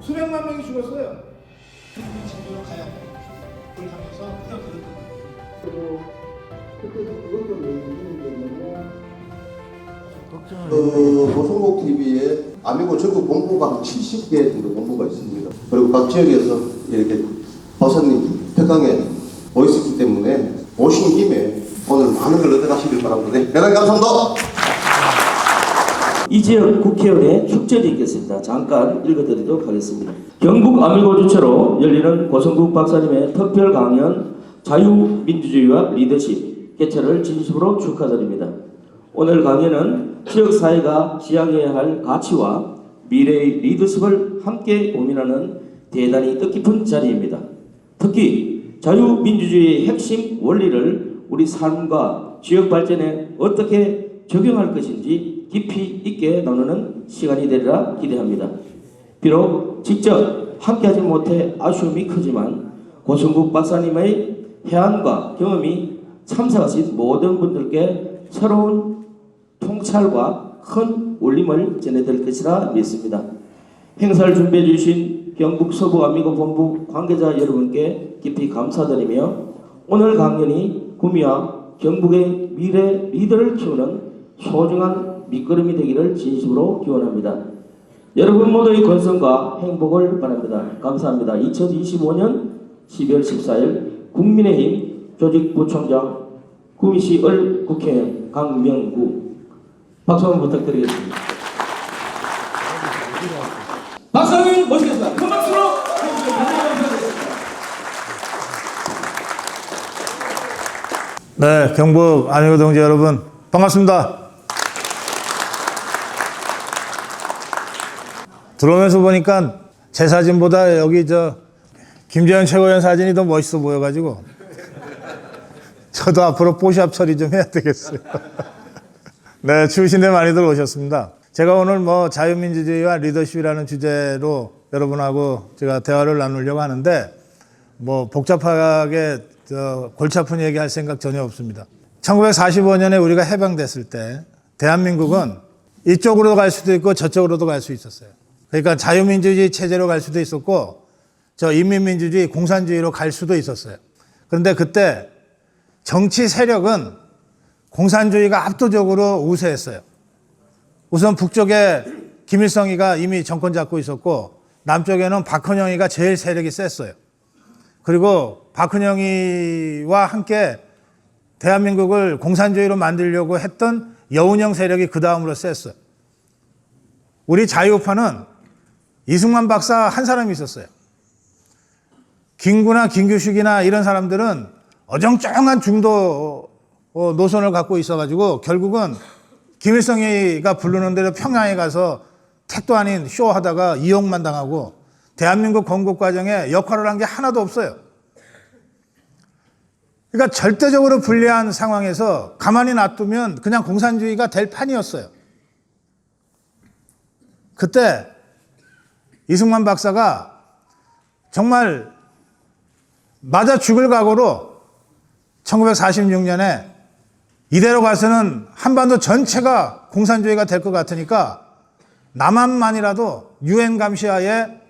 수백만 명이 죽었어요. 국민 제대로 가야 돼. 그걸 하면서 그냥 그랬거든요. 보성국 TV에 아미고 전국 본부가 한 70개 정도 본부가 있습니다. 그리고 각 지역에서 이렇게 박사님 특강에 오셨기 때문에 오신 김에 오늘 많은 걸 얻어가시길 바랍니다. 네, 대단히 감사합니다. 이 지역 국회의원의 축제도 있겠습니다. 잠깐 읽어드리도록 하겠습니다. 경북 아미고 주최로 열리는 고성국 박사님의 특별 강연 자유민주주의와 리더십 개최를 진심으로 축하드립니다. 오늘 강연은 지역사회가 지향해야 할 가치와 미래의 리더십을 함께 고민하는 대단히 뜻깊은 자리입니다. 특히 자유민주주의의 핵심 원리를 우리 삶과 지역 발전에 어떻게 적용할 것인지 깊이 있게 나누는 시간이 되리라 기대합니다. 비록 직접 함께하지 못해 아쉬움이 크지만 고성국 박사님의 해안과 경험이 참석하신 모든 분들께 새로운 통찰과 큰 울림을 전해드릴 것이라 믿습니다. 행사를 준비해 주신 경북 서부 아미고 본부 관계자 여러분께 깊이 감사드리며 오늘 강연이 구미와 경북의 미래 리더를 키우는 소중한 밑거름이 되기를 진심으로 기원합니다. 여러분 모두의 건강과 행복을 바랍니다. 감사합니다. 2025년 12월 14일 국민의힘 조직부총장 구미시 을 국회의원 강명구 박수 한번 부탁드리겠습니다. 박사님 모시겠습니다. 큰 박수로 네, 경북 아미고 동지 여러분 반갑습니다. 들어오면서 보니까 제 사진보다 여기 김재현 최고위원 사진이 더 멋있어 보여가지고 저도 앞으로 뽀샵 처리 좀 해야 되겠어요. 네, 추우신데 많이들 오셨습니다. 제가 오늘 자유민주주의와 리더십이라는 주제로 여러분하고 제가 대화를 나누려고 하는데 복잡하게 골치 아픈 얘기할 생각 전혀 없습니다. 1945년에 우리가 해방됐을 때 대한민국은 이쪽으로도 갈 수도 있고 저쪽으로도 갈 수 있었어요. 그러니까 자유민주주의 체제로 갈 수도 있었고 인민민주주의 공산주의로 갈 수도 있었어요. 그런데 그때 정치 세력은 공산주의가 압도적으로 우세했어요. 우선 북쪽에 김일성이가 이미 정권 잡고 있었고 남쪽에는 박헌영이가 제일 세력이 셌어요. 그리고 박헌영이와 함께 대한민국을 공산주의로 만들려고 했던 여운형 세력이 그 다음으로 셌어요. 우리 자유우파는 이승만 박사 한 사람이 있었어요. 김구나 김규식이나 이런 사람들은 어정쩡한 중도 노선을 갖고 있어가지고 결국은 김일성이가 부르는 대로 평양에 가서 택도 아닌 쇼하다가 이용만 당하고 대한민국 건국 과정에 역할을 한 게 하나도 없어요. 그러니까 절대적으로 불리한 상황에서 가만히 놔두면 그냥 공산주의가 될 판이었어요. 그때 이승만 박사가 정말 맞아 죽을 각오로 1946년에 이대로 가서는 한반도 전체가 공산주의가 될 것 같으니까 남한만이라도 유엔 감시하에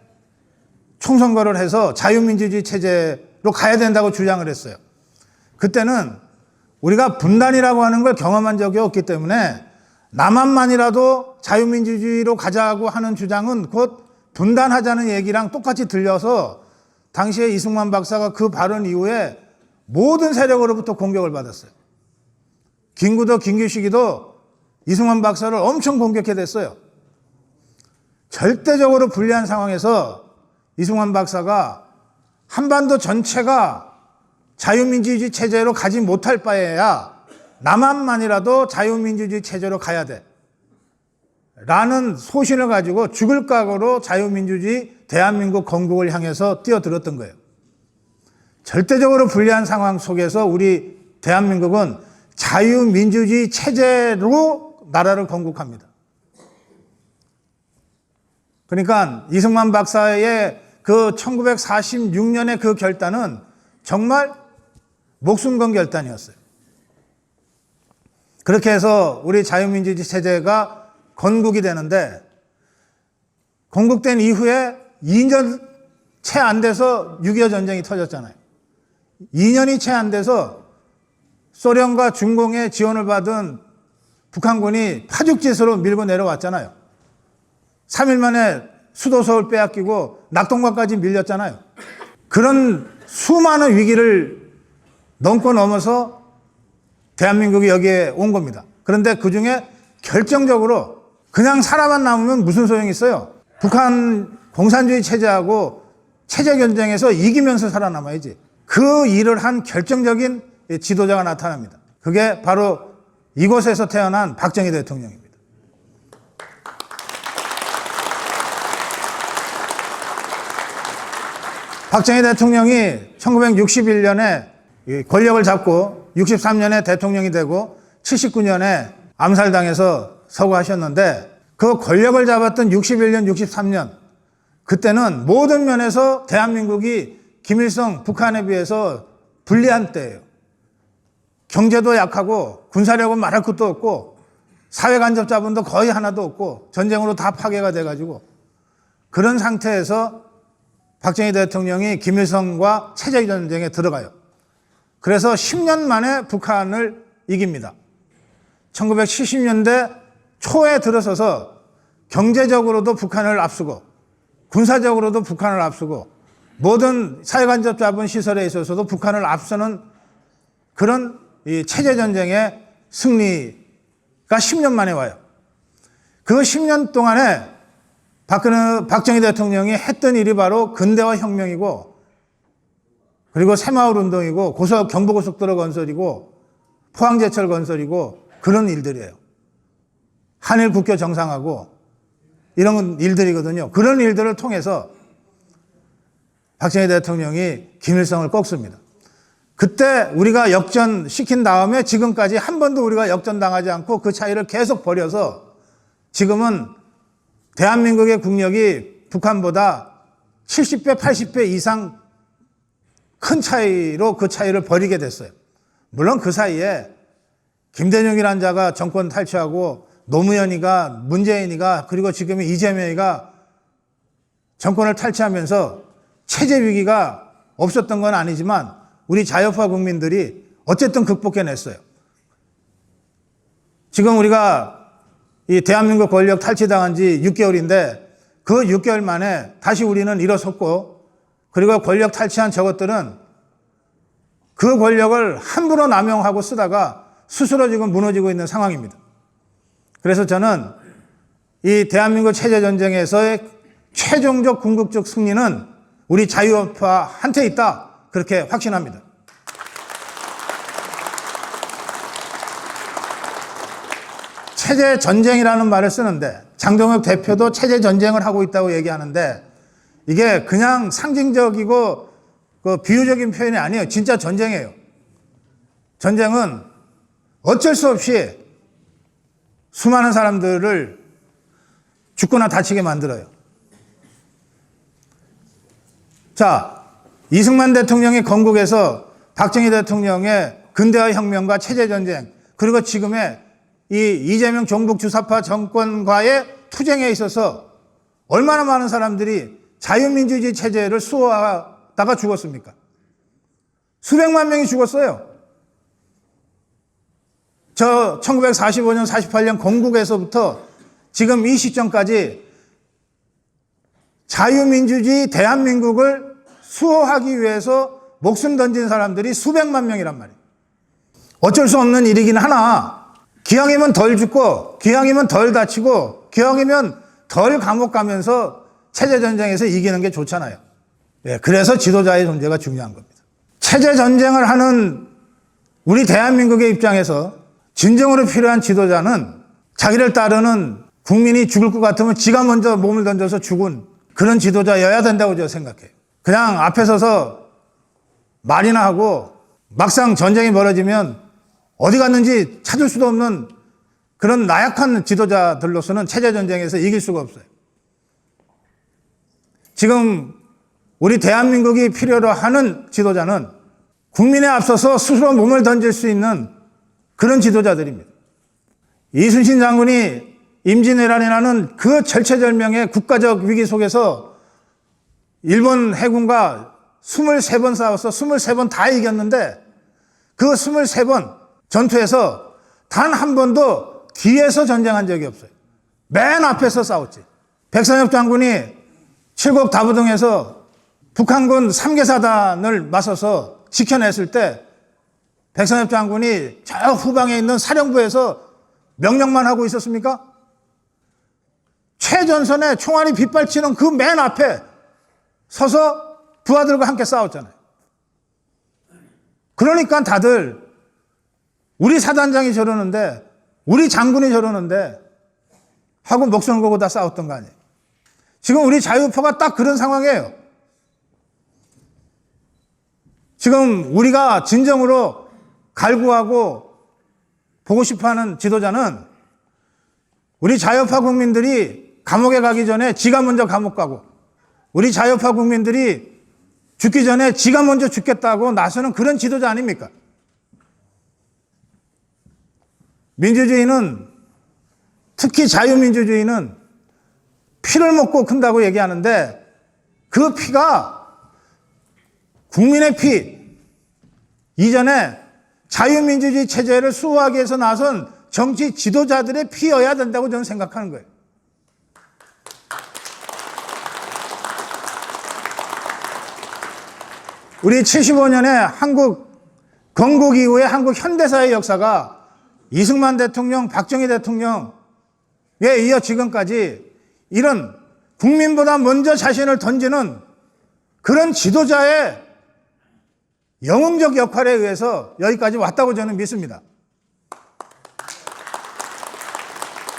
총선거를 해서 자유민주주의 체제로 가야 된다고 주장을 했어요. 그때는 우리가 분단이라고 하는 걸 경험한 적이 없기 때문에 남한만이라도 자유민주주의로 가자고 하는 주장은 곧 분단하자는 얘기랑 똑같이 들려서 당시에 이승만 박사가 그 발언 이후에 모든 세력으로부터 공격을 받았어요. 김구도 김규식이도 이승만 박사를 엄청 공격해댔어요. 절대적으로 불리한 상황에서 이승만 박사가 한반도 전체가 자유민주주의 체제로 가지 못할 바에야 남한만이라도 자유민주주의 체제로 가야 돼 라는 소신을 가지고 죽을 각오로 자유민주주의 대한민국 건국을 향해서 뛰어들었던 거예요. 절대적으로 불리한 상황 속에서 우리 대한민국은 자유민주주의 체제로 나라를 건국합니다. 그러니까 이승만 박사의 그 1946년의 그 결단은 정말 목숨 건 결단이었어요. 그렇게 해서 우리 자유민주주의 체제가 건국이 되는데, 건국된 이후에 2년 채 안 돼서 6.25 전쟁이 터졌잖아요. 2년이 채 안 돼서 소련과 중공의 지원을 받은 북한군이 파죽지세로 밀고 내려왔잖아요. 3일 만에 수도 서울 빼앗기고 낙동강까지 밀렸잖아요. 그런 수많은 위기를 넘고 넘어서 대한민국이 여기에 온 겁니다. 그런데 그중에 결정적으로 그냥 살아만 남으면 무슨 소용이 있어요? 북한 공산주의 체제하고 체제 경쟁에서 이기면서 살아남아야지. 그 일을 한 결정적인 지도자가 나타납니다. 그게 바로 이곳에서 태어난 박정희 대통령입니다. 박정희 대통령이 1961년에 권력을 잡고 63년에 대통령이 되고 79년에 암살당해서 서거하셨는데, 그 권력을 잡았던 61년, 63년, 그때는 모든 면에서 대한민국이 김일성, 북한에 비해서 불리한 때예요. 경제도 약하고 군사력은 말할 것도 없고 사회간접 자본도 거의 하나도 없고 전쟁으로 다 파괴가 돼가지고, 그런 상태에서 박정희 대통령이 김일성과 체제전쟁에 들어가요. 그래서 10년 만에 북한을 이깁니다. 1970년대 초에 들어서서 경제적으로도 북한을 앞서고 군사적으로도 북한을 앞서고 모든 사회간접 자본 시설에 있어서도 북한을 앞서는 그런 이 체제전쟁의 승리가 10년 만에 와요. 그 10년 동안에 박정희 대통령이 했던 일이 바로 근대화 혁명이고, 그리고 새마을 운동이고, 경부고속도로 건설이고, 포항제철 건설이고, 그런 일들이에요. 한일 국교 정상하고 이런 일들이거든요. 그런 일들을 통해서 박정희 대통령이 김일성을 꺾습니다. 그때 우리가 역전시킨 다음에 지금까지 한 번도 우리가 역전당하지 않고 그 차이를 계속 벌여서 지금은 대한민국의 국력이 북한보다 70배, 80배 이상 큰 차이로 그 차이를 벌이게 됐어요. 물론 그 사이에 김대중이라는 자가 정권 탈취하고 노무현이가, 문재인이가, 그리고 지금의 이재명이가 정권을 탈취하면서 체제 위기가 없었던 건 아니지만 우리 자유파 국민들이 어쨌든 극복해냈어요. 지금 우리가 이 대한민국 권력 탈취당한 지 6개월인데 그 6개월 만에 다시 우리는 일어섰고, 그리고 권력 탈취한 저것들은 그 권력을 함부로 남용하고 쓰다가 스스로 지금 무너지고 있는 상황입니다. 그래서 저는 이 대한민국 체제전쟁에서의 최종적 궁극적 승리는 우리 자유파한테 있다, 그렇게 확신합니다. 체제전쟁이라는 말을 쓰는데 장동혁 대표도 체제전쟁을 하고 있다고 얘기하는데, 이게 그냥 상징적이고 그 비유적인 표현이 아니에요. 진짜 전쟁이에요. 전쟁은 어쩔 수 없이 수많은 사람들을 죽거나 다치게 만들어요. 자, 이승만 대통령이 건국에서 박정희 대통령의 근대화 혁명과 체제전쟁, 그리고 지금의 이 이재명 종북주사파 정권과의 투쟁에 있어서 얼마나 많은 사람들이 자유민주주의 체제를 수호하다가 죽었습니까? 수백만 명이 죽었어요. 저 1945년, 48년 건국에서부터 지금 이 시점까지 자유민주주의 대한민국을 수호하기 위해서 목숨 던진 사람들이 수백만 명이란 말이에요. 어쩔 수 없는 일이긴 하나, 기왕이면 덜 죽고, 기왕이면 덜 다치고, 기왕이면 덜 감옥 가면서 체제전쟁에서 이기는 게 좋잖아요. 예, 그래서 지도자의 존재가 중요한 겁니다. 체제전쟁을 하는 우리 대한민국의 입장에서 진정으로 필요한 지도자는 자기를 따르는 국민이 죽을 것 같으면 지가 먼저 몸을 던져서 죽은 그런 지도자여야 된다고 저는 생각해요. 그냥 앞에 서서 말이나 하고 막상 전쟁이 벌어지면 어디 갔는지 찾을 수도 없는 그런 나약한 지도자들로서는 체제전쟁에서 이길 수가 없어요. 지금 우리 대한민국이 필요로 하는 지도자는 국민에 앞서서 스스로 몸을 던질 수 있는 그런 지도자들입니다. 이순신 장군이 임진왜란이라는 그 절체절명의 국가적 위기 속에서 일본 해군과 23번 싸워서 23번 다 이겼는데 그 23번 전투에서 단 한 번도 뒤에서 전쟁한 적이 없어요. 맨 앞에서 싸웠지. 백선엽 장군이 칠곡 다부동에서 북한군 3개사단을 맞서서 지켜냈을 때 백선엽 장군이 저 후방에 있는 사령부에서 명령만 하고 있었습니까? 최전선에 총알이 빗발치는 그 맨 앞에 서서 부하들과 함께 싸웠잖아요. 그러니까 다들 우리 사단장이 저러는데 우리 장군이 저러는데 하고 목숨을 걸고 다 싸웠던 거 아니에요. 지금 우리 자유파가 딱 그런 상황이에요. 지금 우리가 진정으로 갈구하고 보고 싶어하는 지도자는 우리 자유파 국민들이 감옥에 가기 전에 지가 먼저 감옥 가고 우리 자유파 국민들이 죽기 전에 지가 먼저 죽겠다고 나서는 그런 지도자 아닙니까? 민주주의는, 특히 자유민주주의는 피를 먹고 큰다고 얘기하는데 그 피가 국민의 피, 이전에 자유민주주의 체제를 수호하기 위해서 나선 정치 지도자들의 피여야 된다고 저는 생각하는 거예요. 우리 75년에 한국 건국 이후에 한국 현대사의 역사가 이승만 대통령, 박정희 대통령에 이어 지금까지 이런 국민보다 먼저 자신을 던지는 그런 지도자의 영웅적 역할에 의해서 여기까지 왔다고 저는 믿습니다.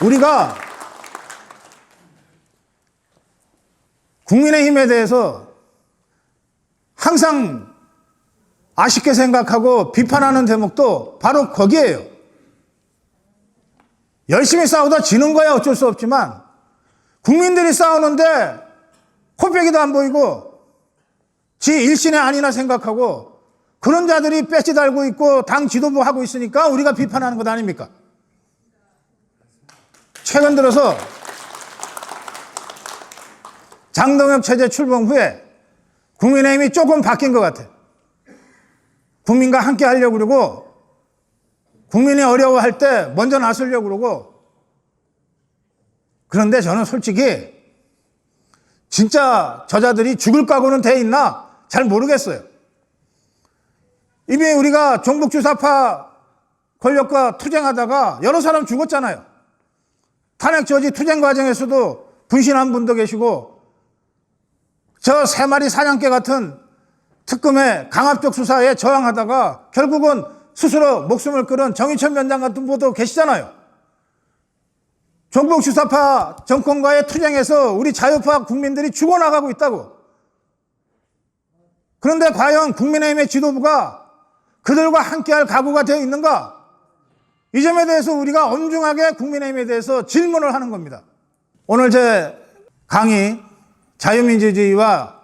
우리가 국민의힘에 대해서 항상 아쉽게 생각하고 비판하는 대목도 바로 거기에요. 열심히 싸우다 지는 거야 어쩔 수 없지만 국민들이 싸우는데 코빼기도 안 보이고 지 일신의 아니나 생각하고 그런 자들이 배지 달고 있고 당 지도부 하고 있으니까 우리가 비판하는 것 아닙니까? 최근 들어서 장동혁 체제 출범 후에 국민의힘이 조금 바뀐 것 같아요. 국민과 함께 하려고 그러고 국민이 어려워할 때 먼저 나서려고 그러고 그런데 저는 솔직히 진짜 저자들이 죽을 각오는 돼 있나 잘 모르겠어요. 이미 우리가 종북주사파 권력과 투쟁하다가 여러 사람 죽었잖아요. 탄핵 저지 투쟁 과정에서도 분신한 분도 계시고 저 3마리 사냥개 같은 특검의 강압적 수사에 저항하다가 결국은 스스로 목숨을 끊은 정의천 위원장 같은 분도 계시잖아요. 종북주사파 정권과의 투쟁에서 우리 자유파 국민들이 죽어나가고 있다고. 그런데 과연 국민의힘의 지도부가 그들과 함께할 각오가 되어 있는가? 이 점에 대해서 우리가 엄중하게 국민의힘에 대해서 질문을 하는 겁니다. 오늘 제 강의 자유민주주의와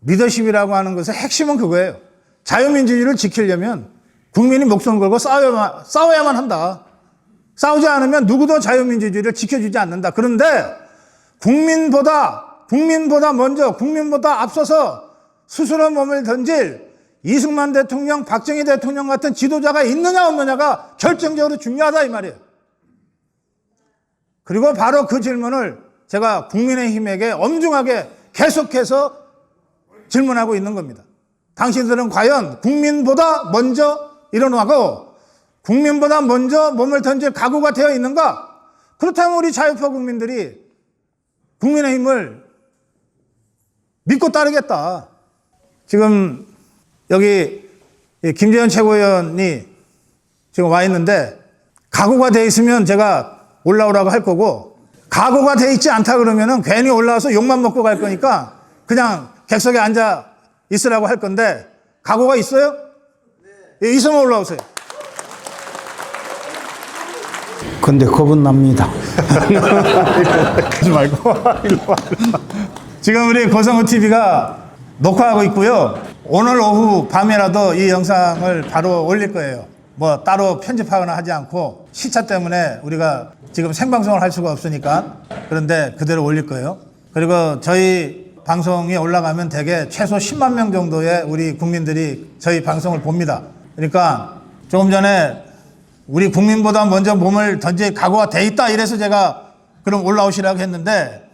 리더십이라고 하는 것의 핵심은 그거예요. 자유민주주의를 지키려면 국민이 목숨 걸고 싸워야만 한다. 싸우지 않으면 누구도 자유민주주의를 지켜주지 않는다. 그런데 국민보다 먼저, 국민보다 앞서서 스스로 몸을 던질 이승만 대통령, 박정희 대통령 같은 지도자가 있느냐 없느냐가 결정적으로 중요하다 이 말이에요. 그리고 바로 그 질문을 제가 국민의힘에게 엄중하게 계속해서 질문하고 있는 겁니다. 당신들은 과연 국민보다 먼저 일어나고 국민보다 먼저 몸을 던질 각오가 되어 있는가? 그렇다면 우리 자유파 국민들이 국민의힘을 믿고 따르겠다. 지금 여기 김재현 최고위원이 지금 와 있는데 각오가 돼 있으면 제가 올라오라고 할 거고 각오가 돼 있지 않다 그러면은 괜히 올라와서 욕만 먹고 갈 거니까 그냥 객석에 앉아 있으라고 할 건데 각오가 있어요? 네. 있으면 올라오세요. 근데 겁은 납니다. 하지 말고 일로 와. 지금 우리 고성우 TV가 녹화하고 있고요. 오늘 오후 밤에라도 이 영상을 바로 올릴 거예요. 뭐 따로 편집하거나 하지 않고 시차 때문에 우리가 지금 생방송을 할 수가 없으니까 그런데 그대로 올릴 거예요. 그리고 저희 방송이 올라가면 대개 최소 10만 명 정도의 우리 국민들이 저희 방송을 봅니다. 그러니까 조금 전에 우리 국민보다 먼저 몸을 던질 각오가 돼 있다 이래서 제가 그럼 올라오시라고 했는데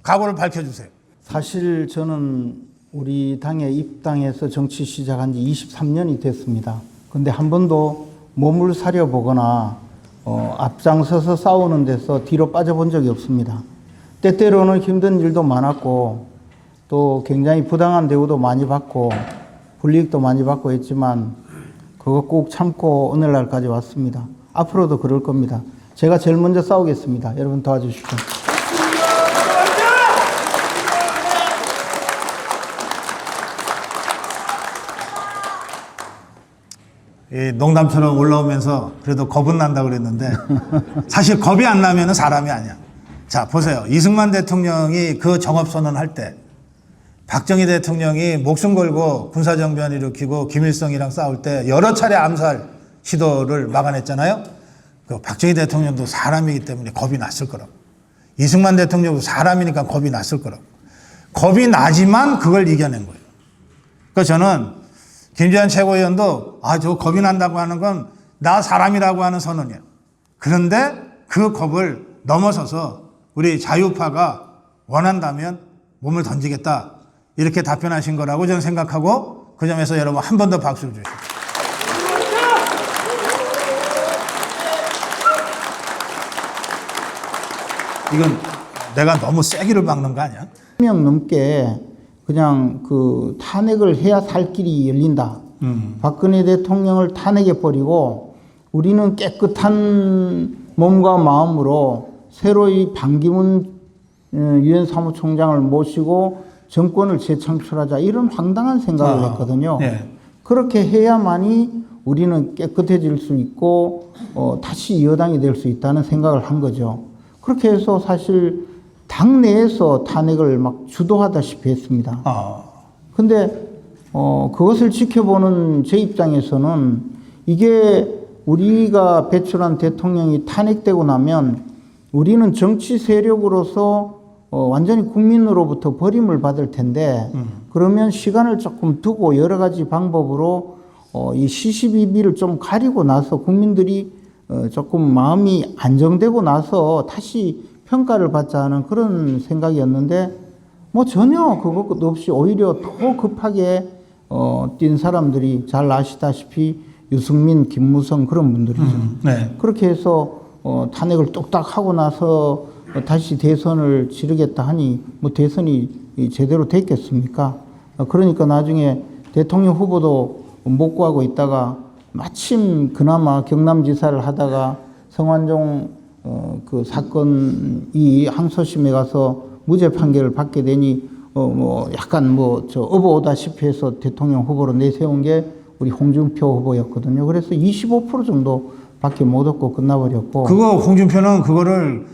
각오를 밝혀주세요. 사실 저는 우리 당에 입당해서 정치 시작한 지 23년이 됐습니다. 근데 한 번도 몸을 사려보거나 앞장서서 싸우는 데서 뒤로 빠져본 적이 없습니다. 때때로는 힘든 일도 많았고 또 굉장히 부당한 대우도 많이 받고 불이익도 많이 받고 했지만 그거 꼭 참고 오늘날까지 왔습니다. 앞으로도 그럴 겁니다. 제가 제일 먼저 싸우겠습니다. 여러분 도와주십시오. 이 농담처럼 올라오면서 그래도 겁은 난다 그랬는데 사실 겁이 안 나면 사람이 아니야. 자, 보세요. 이승만 대통령이 그 정업선언 할 때 박정희 대통령이 목숨 걸고 군사정변 일으키고 김일성이랑 싸울 때 여러 차례 암살 시도를 막아냈잖아요. 그 박정희 대통령도 사람이기 때문에 겁이 났을 거라고. 이승만 대통령도 사람이니까 겁이 났을 거라고. 겁이 나지만 그걸 이겨낸 거예요. 그러니까 저는 김재현 최고위원도 저 겁이 난다고 하는 건 나 사람이라고 하는 선언이에요. 그런데 그 겁을 넘어서서 우리 자유파가 원한다면 몸을 던지겠다 이렇게 답변하신 거라고 저는 생각하고 그 점에서 여러분 한 번 더 박수를 주십시오. 이건 내가 너무 세기를 박는 거 아니야? 1명 넘게 그냥 그 탄핵을 해야 살 길이 열린다. 박근혜 대통령을 탄핵해버리고 우리는 깨끗한 몸과 마음으로 새로 이 반기문 유엔 사무총장을 모시고 정권을 재창출하자 이런 황당한 생각을 했거든요. 네. 그렇게 해야만이 우리는 깨끗해질 수 있고 다시 여당이 될 수 있다는 생각을 한 거죠. 그렇게 해서 사실 당내에서 탄핵을 막 주도하다시피 했습니다. 근데 그것을 지켜보는 제 입장에서는 이게 우리가 배출한 대통령이 탄핵되고 나면 우리는 정치 세력으로서 완전히 국민으로부터 버림을 받을 텐데 그러면 시간을 조금 두고 여러 가지 방법으로 이 시시비비를 좀 가리고 나서 국민들이 조금 마음이 안정되고 나서 다시 평가를 받자 하는 그런 생각이었는데 뭐 전혀 그것도 없이 오히려 더 급하게 뛴 사람들이 잘 아시다시피 유승민, 김무성 그런 분들이죠. 네. 그렇게 해서 탄핵을 뚝딱 하고 나서 다시 대선을 치르겠다 하니 뭐 대선이 제대로 됐겠습니까? 그러니까 나중에 대통령 후보도 못 구하고 있다가 마침 그나마 경남지사를 하다가 성완종 그 사건이 항소심에 가서 무죄 판결을 받게 되니 뭐 약간 업어오다시피 해서 대통령 후보로 내세운 게 우리 홍준표 후보였거든요. 그래서 25% 정도밖에 못 얻고 끝나버렸고. 그거 홍준표는 그거를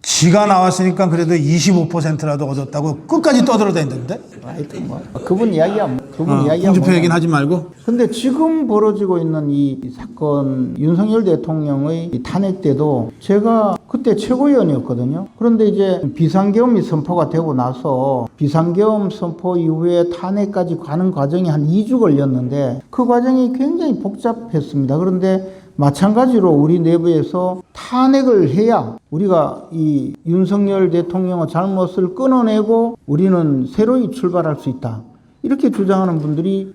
지가 나왔으니까 그래도 25%라도 얻었다고 끝까지 떠들어대는데. 하여튼 뭐 그분 이야기야. 그분 이야기야. 홍준표 얘기는 하지 말고. 근데 지금 벌어지고 있는 이 사건 윤석열 대통령의 이 탄핵 때도 제가 그때 최고위원이었거든요. 그런데 이제 비상계엄이 선포가 되고 나서 비상계엄 선포 이후에 탄핵까지 가는 과정이 한 2주 걸렸는데 그 과정이 굉장히 복잡했습니다. 그런데 마찬가지로 우리 내부에서 탄핵을 해야 우리가 이 윤석열 대통령의 잘못을 끊어내고 우리는 새로이 출발할 수 있다. 이렇게 주장하는 분들이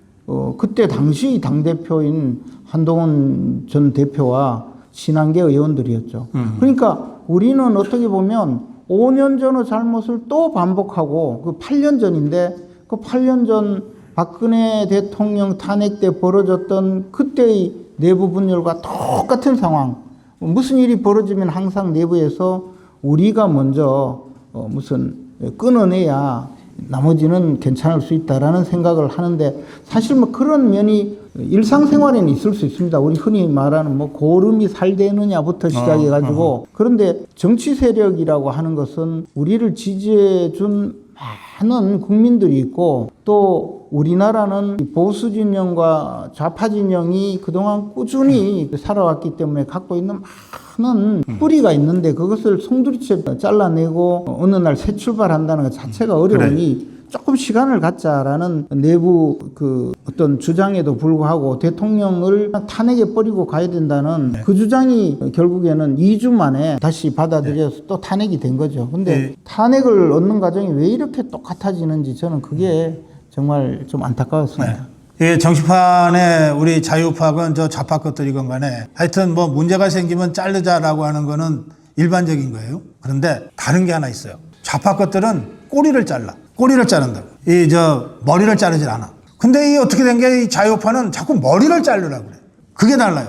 그때 당시 당대표인 한동훈 전 대표와 친한계 의원들이었죠. 그러니까 우리는 어떻게 보면 5년 전의 잘못을 또 반복하고 그 8년 전인데 그 8년 전 박근혜 대통령 탄핵 때 벌어졌던 그때의 내부 분열과 똑같은 상황. 무슨 일이 벌어지면 항상 내부에서 우리가 먼저 무슨 끊어내야 나머지는 괜찮을 수 있다라는 생각을 하는데 사실 뭐 그런 면이 일상생활에는 있을 수 있습니다. 우리 흔히 말하는 뭐 고름이 살되느냐부터 시작해가지고 그런데 정치 세력이라고 하는 것은 우리를 지지해 준 많은 국민들이 있고 또 우리나라는 보수 진영과 좌파 진영이 그동안 꾸준히 살아왔기 때문에 갖고 있는 많은 뿌리가 있는데 그것을 송두리째 잘라내고 어느 날 새 출발한다는 것 자체가 어려우니 조금 시간을 갖자라는 내부 그 어떤 주장에도 불구하고 대통령을 탄핵에 버리고 가야 된다는 그 주장이 결국에는 2주 만에 다시 받아들여서 또 탄핵이 된 거죠. 근데 탄핵을 얻는 과정이 왜 이렇게 똑같아지는지 저는 그게 정말 좀 안타까웠습니다. 이 정치판에 우리 자유파건 저 좌파 것들이건 간에 하여튼 뭐 문제가 생기면 자르자라고 하는 거는 일반적인 거예요. 그런데 다른 게 하나 있어요. 좌파 것들은 꼬리를 잘라. 꼬리를 자른다고. 머리를 자르질 않아. 근데 이 어떻게 된 게 이 자유파는 자꾸 머리를 자르라고 그래. 그게 달라요.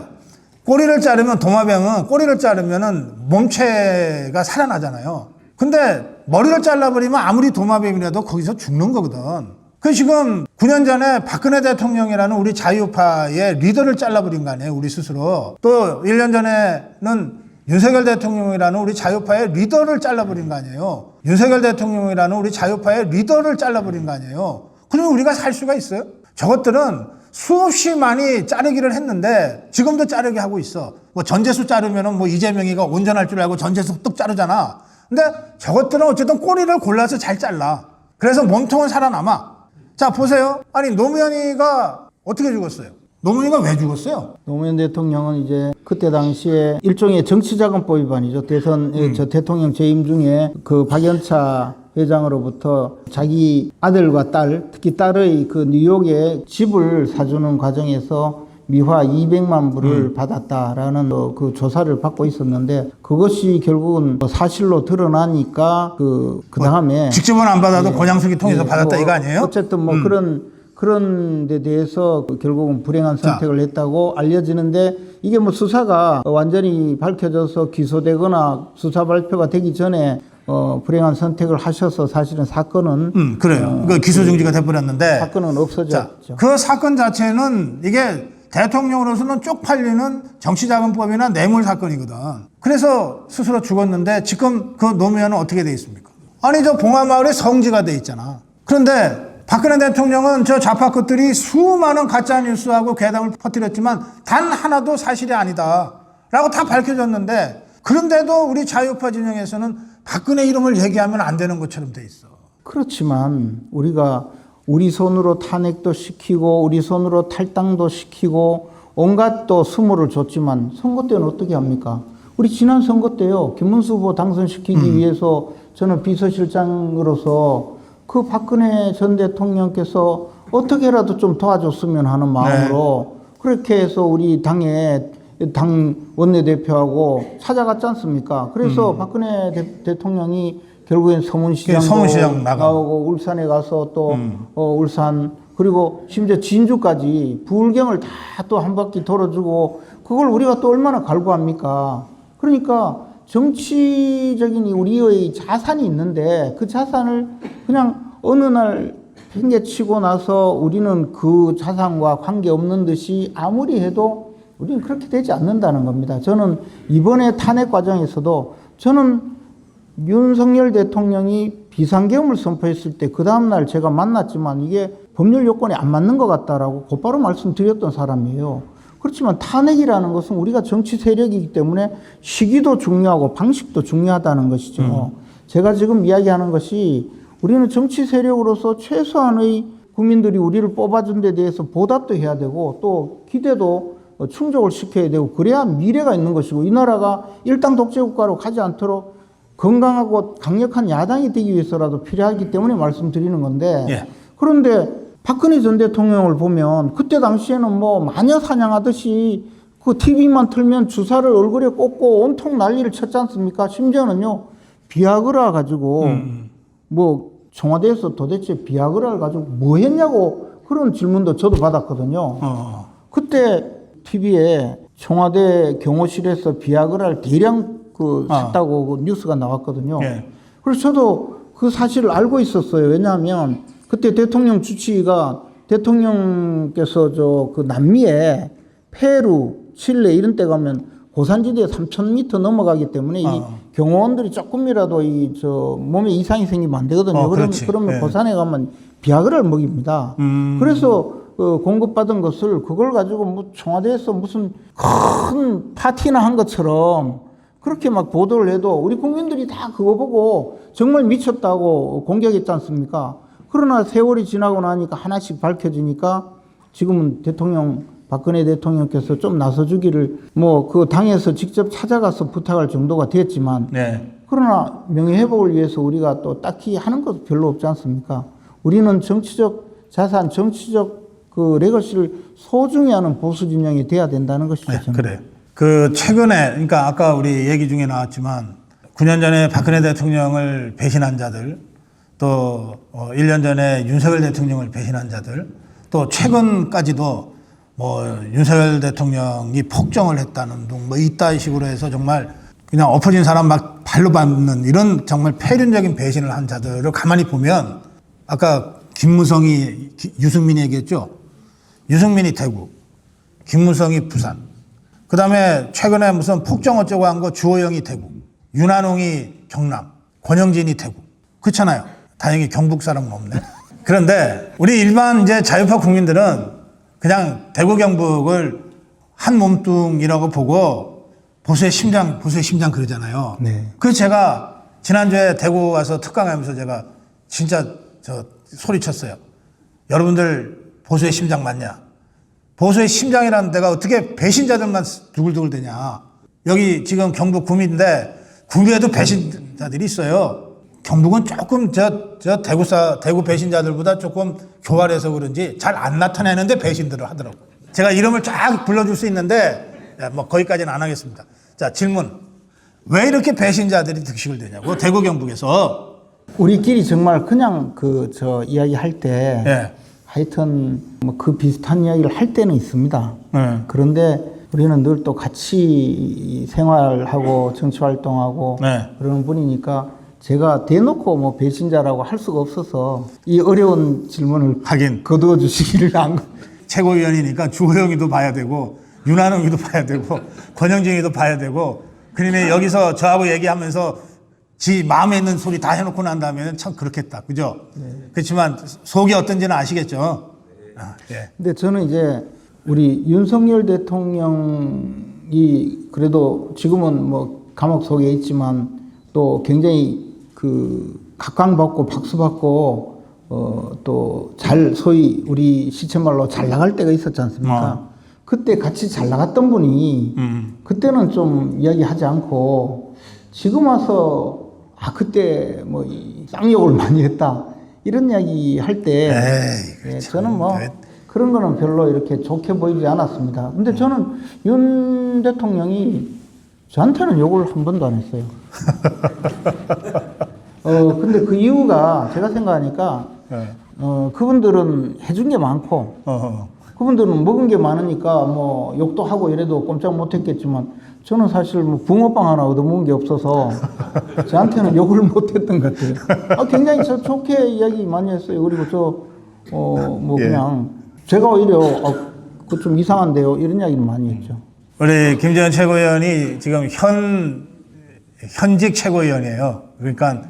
꼬리를 자르면 도마뱀은 꼬리를 자르면은 몸체가 살아나잖아요. 근데 머리를 잘라버리면 아무리 도마뱀이라도 거기서 죽는 거거든. 그 지금 9년 전에 박근혜 대통령이라는 우리 자유파의 리더를 잘라버린 거 아니에요. 우리 스스로. 또 1년 전에는 윤석열 대통령이라는 우리 자유파의 리더를 잘라버린 거 아니에요. 윤석열 대통령이라는 우리 자유파의 리더를 잘라버린 거 아니에요. 그러면 우리가 살 수가 있어요? 저것들은 수없이 많이 자르기를 했는데 지금도 자르게 하고 있어. 뭐 전재수 자르면은 뭐 이재명이가 온전할 줄 알고 전재수 뚝 자르잖아. 근데 저것들은 어쨌든 꼬리를 골라서 잘 잘라. 그래서 몸통은 살아남아. 자, 보세요. 아니, 노무현이가 어떻게 죽었어요? 노무현이가 왜 죽었어요? 노무현 대통령은 이제 그때 당시에 일종의 정치자금법 위반이죠. 대선 저 대통령 재임 중에 그 박연차 회장으로부터 자기 아들과 딸, 특히 딸의 그 뉴욕에 집을 사주는 과정에서 미화 200만 불을 받았다라는 그 조사를 받고 있었는데 그것이 결국은 사실로 드러나니까 그 다음에 직접은 안 받아도 권양숙이 통해서 받았다 이거 아니에요? 어쨌든 뭐 그런 데 대해서 결국은 불행한 선택을 했다고 알려지는데 이게 뭐 수사가 완전히 밝혀져서 기소되거나 수사 발표가 되기 전에 불행한 선택을 하셔서 사실은 사건은 그래요. 그 기소 중지가 돼버렸는데 사건은 없어졌죠. 그 사건 자체는 이게 대통령으로서는 쪽팔리는 정치자금법이나 뇌물 사건이거든. 그래서 스스로 죽었는데 지금 그 노무현은 어떻게 돼 있습니까? 아니 저 봉화마을에 성지가 돼 있잖아. 그런데 박근혜 대통령은 저 좌파 것들이 수많은 가짜뉴스하고 괴담을 퍼뜨렸지만 단 하나도 사실이 아니다 라고 다 밝혀졌는데 그런데도 우리 자유파 진영에서는 박근혜 이름을 얘기하면 안 되는 것처럼 돼 있어. 그렇지만 우리가 우리 손으로 탄핵도 시키고 우리 손으로 탈당도 시키고 온갖 또 수모를 줬지만 선거 때는 어떻게 합니까? 우리 지난 선거 때요. 김문수 후보 당선시키기 위해서 저는 비서실장으로서 그 박근혜 전 대통령께서 어떻게라도 좀 도와줬으면 하는 마음으로 그렇게 해서 우리 당의 당 원내대표하고 찾아갔지 않습니까? 그래서 박근혜 대통령이 결국엔 서문시장도 나오고 울산에 가서 또 울산 그리고 심지어 진주까지 부울경을 다 또 한 바퀴 돌아주고 그걸 우리가 또 얼마나 갈구합니까? 그러니까 정치적인 우리의 자산이 있는데 그 자산을 그냥 어느 날 팽개치고 나서 우리는 그 자산과 관계없는 듯이 아무리 해도 우리는 그렇게 되지 않는다는 겁니다. 저는 이번에 탄핵 과정에서도 저는 윤석열 대통령이 비상계엄을 선포했을 때 그 다음날 제가 만났지만 이게 법률 요건에 안 맞는 것 같다라고 곧바로 말씀드렸던 사람이에요. 그렇지만 탄핵이라는 것은 우리가 정치 세력이기 때문에 시기도 중요하고 방식도 중요하다는 것이죠. 제가 지금 이야기하는 것이 우리는 정치 세력으로서 최소한의 국민들이 우리를 뽑아준 데 대해서 보답도 해야 되고 또 기대도 충족을 시켜야 되고 그래야 미래가 있는 것이고 이 나라가 일당 독재국가로 가지 않도록 건강하고 강력한 야당이 되기 위해서라도 필요하기 때문에 말씀드리는 건데 그런데 박근혜 전 대통령을 보면 그때 당시에는 뭐 마녀 사냥하듯이 그 TV만 틀면 주사를 얼굴에 꽂고 온통 난리를 쳤지 않습니까? 심지어는요 비아그라 가지고 뭐 청와대에서 도대체 비아그라를 가지고 뭐 했냐고 그런 질문도 저도 받았거든요. 그때 TV에 청와대 경호실에서 비아그라를 대량 샀다고 그 뉴스가 나왔거든요. 그래서 저도 그 사실을 알고 있었어요. 왜냐하면 그때 대통령 주치의가 대통령께서 그 남미에 페루, 칠레 이런 데 가면 고산지대에 3,000m 넘어가기 때문에 이 경호원들이 조금이라도 몸에 이상이 생기면 안 되거든요. 그렇지. 그러면 예. 고산에 가면 비아그라를 먹입니다. 그래서 공급받은 것을 그걸 가지고 뭐 청와대에서 무슨 큰 파티나 한 것처럼 그렇게 막 보도를 해도 우리 국민들이 다 그거 보고 정말 미쳤다고 공격했지 않습니까? 그러나 세월이 지나고 나니까 하나씩 밝혀지니까 지금은 박근혜 대통령께서 좀 나서주기를 뭐 그 당에서 직접 찾아가서 부탁할 정도가 됐지만 네. 그러나 명예회복을 위해서 우리가 또 딱히 하는 것도 별로 없지 않습니까? 우리는 정치적 자산, 정치적 그 레거시를 소중히 하는 보수 진영이 돼야 된다는 것이죠. 네, 그래요. 그 최근에 그러니까 아까 우리 얘기 중에 나왔지만 9년 전에 박근혜 대통령을 배신한 자들 또 1년 전에 윤석열 대통령을 배신한 자들 또 최근까지도 뭐 윤석열 대통령이 폭정을 했다는 둥 뭐 이따위 식으로 해서 정말 그냥 엎어진 사람 막 발로 밟는 이런 정말 폐륜적인 배신을 한 자들을 가만히 보면 아까 김무성이 유승민이 얘기했죠. 유승민이 대구, 김무성이 부산. 그 다음에 최근에 무슨 폭정 어쩌고 한 거 주호영이 대구, 윤한홍이 경남, 권영진이 대구. 그렇잖아요. 다행히 경북 사람은 없네. 그런데 우리 일반 이제 자유파 국민들은 그냥 대구 경북을 한 몸뚱이라고 보고 보수의 심장 그러잖아요. 네. 그래서 제가 지난주에 대구 와서 특강하면서 제가 진짜 소리쳤어요. 여러분들 보수의 심장 맞냐? 보수의 심장이라는 데가 어떻게 배신자들만 두글두글 되냐? 여기 지금 경북 구미인데 구미에도 배신자들이 있어요. 경북은 조금 대구 배신자들보다 조금 교활해서 그런지 잘 안 나타내는데 배신들을 하더라고요. 제가 이름을 쫙 불러줄 수 있는데 뭐 거기까지는 안 하겠습니다. 자, 질문. 왜 이렇게 배신자들이 득식을 되냐고 대구 경북에서. 우리끼리 정말 그냥 이야기 할 때 예. 하여튼 뭐 그 비슷한 이야기를 할 때는 있습니다. 네. 그런데 우리는 늘 또 같이 생활하고 정치 활동하고 네. 그러는 분이니까 제가 대놓고 뭐 배신자라고 할 수가 없어서 이 어려운 질문을 하긴. 거두어 주시기를 안. 최고위원이니까 주호영이도 봐야 되고 윤한홍이도 봐야 되고 권영진이도 봐야 되고 그러면 여기서 저하고 얘기하면서 지 마음에 있는 소리 다 해놓고 난 다음에는 참 그렇겠다. 그죠? 네. 그렇지만 속이 어떤지는 아시겠죠? 아, 예. 근데 저는 이제 우리 윤석열 대통령이 그래도 지금은 뭐 감옥 속에 있지만 또 굉장히 각광받고 박수받고 또 소위 우리 시체말로 잘 나갈 때가 있었지 않습니까? 그때 같이 잘 나갔던 분이 그때는 좀 이야기하지 않고 지금 와서 그때 뭐 쌍욕을 많이 했다 이런 이야기 할 때 저는 뭐 그런 거는 별로 이렇게 좋게 보이지 않았습니다. 근데 저는 윤 대통령이 저한테는 욕을 한 번도 안 했어요. 근데 그 이유가 제가 생각하니까 그분들은 해준 게 많고 그분들은 먹은 게 많으니까 뭐 욕도 하고 이래도 꼼짝 못 했겠지만 저는 사실 뭐 붕어빵 하나 얻어먹은 게 없어서 저한테는 욕을 못 했던 것 같아요. 굉장히 좋게 이야기 많이 했어요. 그리고 그냥 제가 오히려 그 좀 이상한데요. 이런 이야기를 많이 했죠. 우리 김재원 최고위원이 지금 현직 최고위원이에요. 그러니까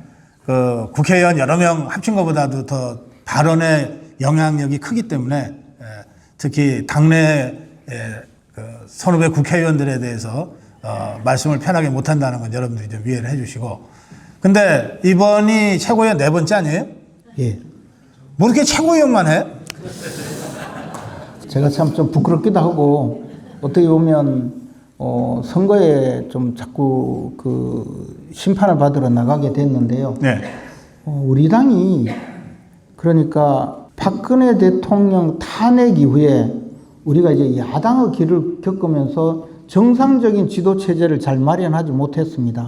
그 국회의원 여러 명 합친 것보다도 더 발언의 영향력이 크기 때문에 특히 당내 선후배 국회의원들에 대해서 말씀을 편하게 못한다는 건 여러분들이 좀 이해를 해주시고. 근데 이번이 최고위원 4번째 아니에요? 예. 뭐 이렇게 최고위원만 해? 제가 참 좀 부끄럽기도 하고 어떻게 보면 선거에 좀 자꾸 심판을 받으러 나가게 됐는데요. 네. 우리 당이 그러니까 박근혜 대통령 탄핵 이후에 우리가 이제 야당의 길을 겪으면서 정상적인 지도 체제를 잘 마련하지 못했습니다.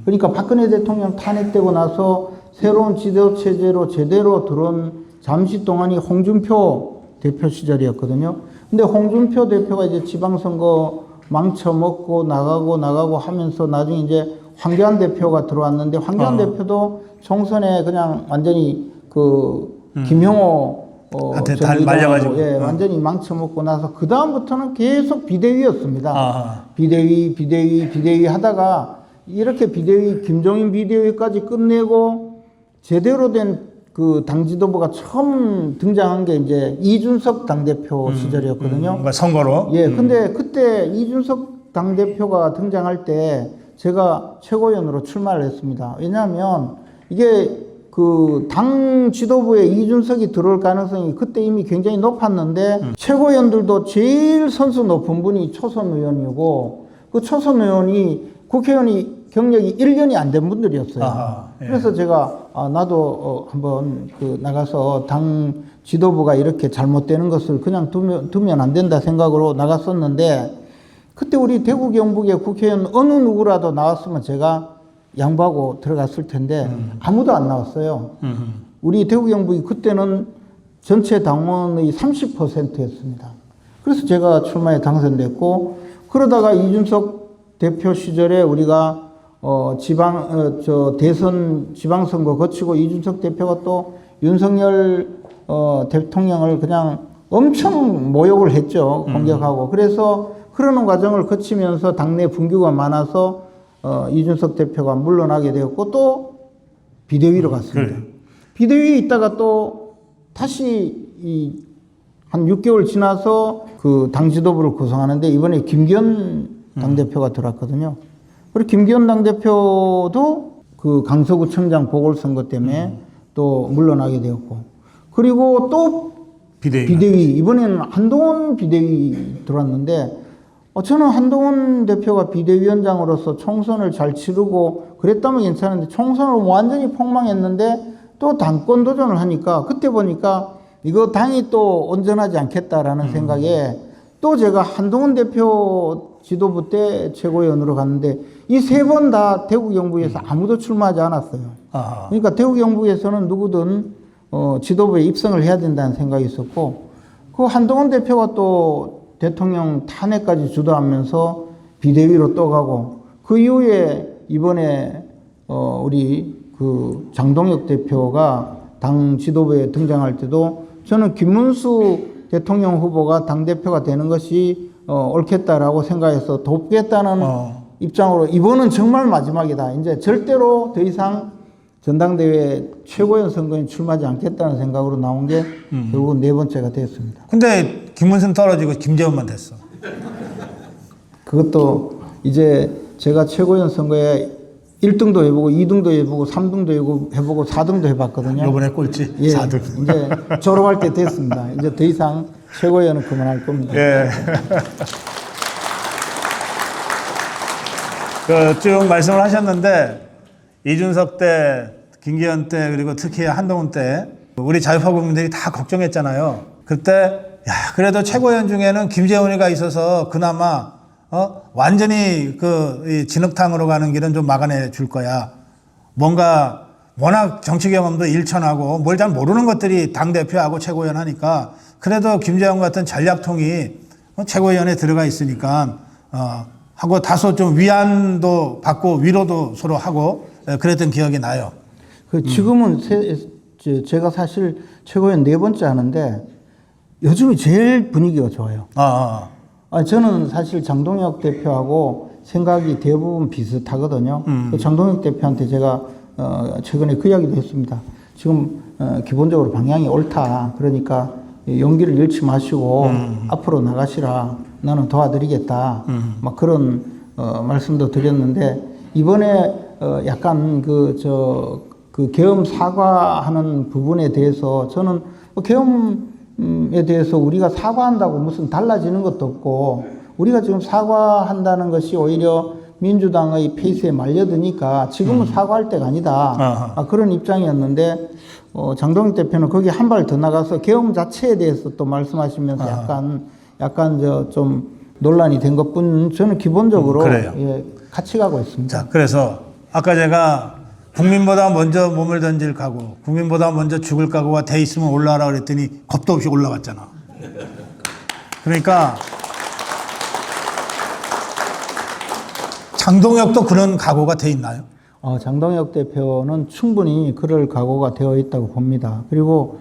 그러니까 박근혜 대통령 탄핵되고 나서 새로운 지도 체제로 제대로 들어온 잠시 동안이 홍준표 대표 시절이었거든요. 근데 홍준표 대표가 이제 지방선거 망쳐먹고 나가고 하면서 나중에 이제 황교안 대표가 들어왔는데 황교안 대표도 총선에 그냥 완전히 김형호 한테 달 말려가지고. 완전히 망쳐먹고 나서 그 다음부터는 계속 비대위였습니다. 비대위 하다가 이렇게 비대위, 김종인 비대위까지 끝내고 제대로 된 그 당 지도부가 처음 등장한 게 이제 이준석 당대표 시절이었거든요. 뭔가 선거로. 예, 근데 그때 이준석 당대표가 등장할 때 제가 최고위원으로 출마를 했습니다. 왜냐하면 이게 그 당 지도부에 이준석이 들어올 가능성이 그때 이미 굉장히 높았는데 최고위원들도 제일 선수 높은 분이 초선 의원이고 그 초선 의원이 국회의원이 경력이 1년이 안 된 분들이었어요. 아하, 예. 그래서 제가 나도 한번 그 나가서 당 지도부가 이렇게 잘못되는 것을 그냥 두면 안 된다 생각으로 나갔었는데 그때 우리 대구 경북의 국회의원 어느 누구라도 나왔으면 제가 양보하고 들어갔을 텐데 아무도 안 나왔어요. 우리 대구 경북이 그때는 전체 당원의 30%였습니다. 그래서 제가 출마에 당선됐고 그러다가 이준석 대표 시절에 우리가 대선 지방선거 거치고 이준석 대표가 또 윤석열 대통령을 그냥 엄청 모욕을 했죠. 공격하고. 그래서 그러는 과정을 거치면서 당내 분규가 많아서 이준석 대표가 물러나게 되었고 또 비대위로 갔습니다. 그래. 비대위에 있다가 또 다시 한 6개월 지나서 그 당 지도부를 구성하는데 이번에 김기현 당대표가 들어왔거든요. 그리고 김기현 당대표도 그 강서구청장 보궐선거 때문에 또 물러나게 되었고 그리고 또 비대위 이번에는 한동훈 비대위 들어왔는데 저는 한동훈 대표가 비대위원장으로서 총선을 잘 치르고 그랬다면 괜찮은데 총선을 완전히 폭망했는데 또 당권 도전을 하니까 그때 보니까 이거 당이 또 온전하지 않겠다라는 생각에 또 제가 한동훈 대표 지도부 때 최고위원으로 갔는데 이 세 번 다 대구 경북에서 아무도 출마하지 않았어요. 아하. 그러니까 대구 경북에서는 누구든 지도부에 입성을 해야 된다는 생각이 있었고 그 한동훈 대표가 또 대통령 탄핵까지 주도하면서 비대위로 또 가고 그 이후에 이번에 우리 그 장동혁 대표가 당 지도부에 등장할 때도 저는 김문수 대통령 후보가 당대표가 되는 것이 옳겠다라고 생각해서 돕겠다는 입장으로 이번은 정말 마지막이다. 이제 절대로 더 이상 전당대회 최고위원 선거에 출마하지 않겠다는 생각으로 나온 게 결국은 네 번째가 됐습니다. 근데 김문순 떨어지고 김재원만 됐어. 그것도 이제 제가 최고위원 선거에 1등도 해보고 2등도 해보고 3등도 해보고 4등도 해봤거든요. 요번에 꼴찌 예, 4등. 이제 졸업할 때 됐습니다. 이제 더 이상 최고위원은 그만할 겁니다. 예. 쭉 말씀을 하셨는데 이준석 때, 김기현 때 그리고 특히 한동훈 때 우리 자유파 국민들이 다 걱정했잖아요. 그때 그래도 최고위원 중에는 김재원이가 있어서 그나마 완전히 이 진흙탕으로 가는 길은 좀 막아내 줄 거야. 뭔가 워낙 정치 경험도 일천하고 뭘 잘 모르는 것들이 당대표하고 최고위원 하니까 그래도 김재원 같은 전략통이 최고위원에 들어가 있으니까 하고 다소 좀 위안도 받고 위로도 서로 하고 그랬던 기억이 나요. 지금은 제가 사실 최고위원 네 번째 하는데 요즘이 제일 분위기가 좋아요. 저는 사실 장동혁 대표하고 생각이 대부분 비슷하거든요. 장동혁 대표한테 제가 최근에 그 이야기도 했습니다. 지금 기본적으로 방향이 옳다. 그러니까 용기를 잃지 마시고 앞으로 나가시라. 나는 도와드리겠다. 막 그런 말씀도 드렸는데 이번에 약간 그 계엄 사과하는 부분에 대해서 저는 계엄에 대해서 우리가 사과한다고 무슨 달라지는 것도 없고 우리가 지금 사과한다는 것이 오히려 민주당의 페이스에 말려드니까 지금은 사과할 때가 아니다. 그런 입장이었는데 장동혁 대표는 거기 한 발 더 나가서 계엄 자체에 대해서 또 말씀하시면서 약간 좀 논란이 된 것뿐 저는 기본적으로 같이 가고 있습니다. 자, 그래서 아까 제가 국민보다 먼저 몸을 던질 각오, 국민보다 먼저 죽을 각오가 돼 있으면 올라가라 그랬더니 겁도 없이 올라갔잖아. 그러니까 장동혁도 그런 각오가 돼 있나요? 장동혁 대표는 충분히 그럴 각오가 되어 있다고 봅니다. 그리고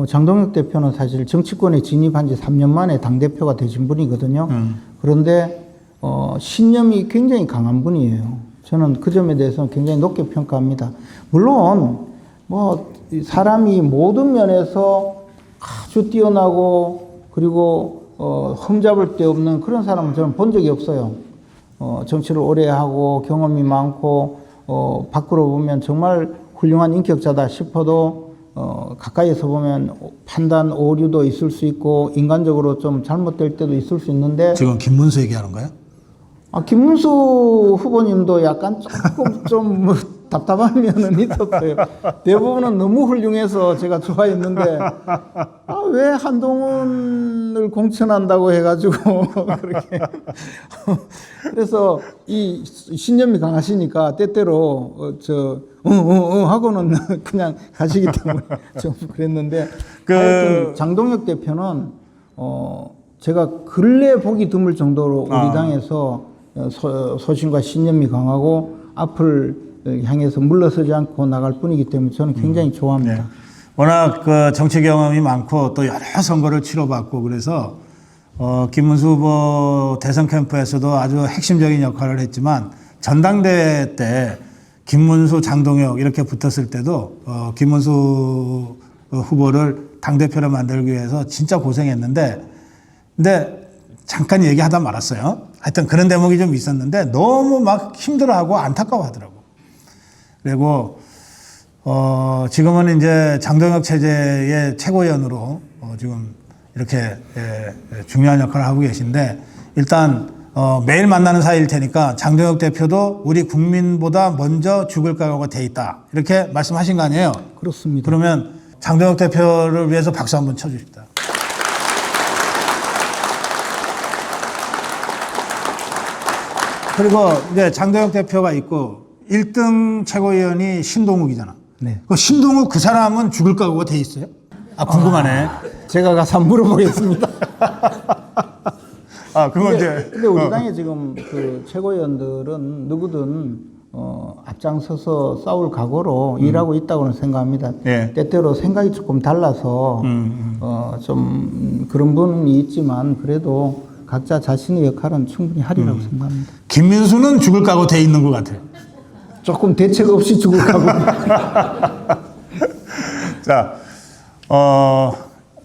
장동혁 대표는 사실 정치권에 진입한 지 3년 만에 당대표가 되신 분이거든요. 그런데 신념이 굉장히 강한 분이에요. 저는 그 점에 대해서는 굉장히 높게 평가합니다. 물론 뭐 사람이 모든 면에서 아주 뛰어나고 그리고 흠잡을 데 없는 그런 사람은 저는 본 적이 없어요. 정치를 오래 하고 경험이 많고 밖으로 보면 정말 훌륭한 인격자다 싶어도 가까이에서 보면 판단 오류도 있을 수 있고 인간적으로 좀 잘못될 때도 있을 수 있는데 지금 김문수 얘기하는 거예요? 김문수 후보님도 약간 조금 좀 답답한 면은 있었어요. 대부분은 너무 훌륭해서 제가 좋아했는데 왜 한동훈을 공천한다고 해가지고 그렇게 그래서 이 신념이 강하시니까 때때로 하고는 그냥 가시기 때문에 좀 그랬는데 하여튼 장동혁 대표는 제가 근래 보기 드물 정도로 우리 당에서 소신과 신념이 강하고 앞을 향해서 물러서지 않고 나갈 뿐이기 때문에 저는 굉장히 좋아합니다. 네. 워낙 그 정치 경험이 많고 또 여러 선거를 치러봤고 그래서 김문수 후보 대선 캠프에서도 아주 핵심적인 역할을 했지만 전당대회 때 김문수, 장동혁 이렇게 붙었을 때도 김문수 후보를 당대표로 만들기 위해서 진짜 고생했는데 근데 잠깐 얘기하다 말았어요. 하여튼 그런 대목이 좀 있었는데 너무 막 힘들어하고 안타까워하더라고. 그리고 지금은 이제 장동혁 체제의 최고위원으로 지금 이렇게 중요한 역할을 하고 계신데 일단 매일 만나는 사이일 테니까 장동혁 대표도 우리 국민보다 먼저 죽을 각오가 돼 있다 이렇게 말씀하신 거 아니에요? 그렇습니다. 그러면 장동혁 대표를 위해서 박수 한번 쳐주십시다. 그리고 이제 장동혁 대표가 있고 1등 최고위원이 신동욱이잖아. 네. 그 신동욱 그 사람은 죽을 각오가 돼 있어요? 궁금하네. 제가 가서 한번 물어보겠습니다. 그건 이제. 근데 우리 당에 지금 그 최고위원들은 누구든 앞장서서 싸울 각오로 일하고 있다고는 생각합니다. 예. 때때로 생각이 조금 달라서 좀 그런 부분이 있지만 그래도 각자 자신의 역할은 충분히 하리라고 생각합니다. 김민수는 죽을 각오 돼 있는 것 같아요. 조금 대책 없이 죽을 각오.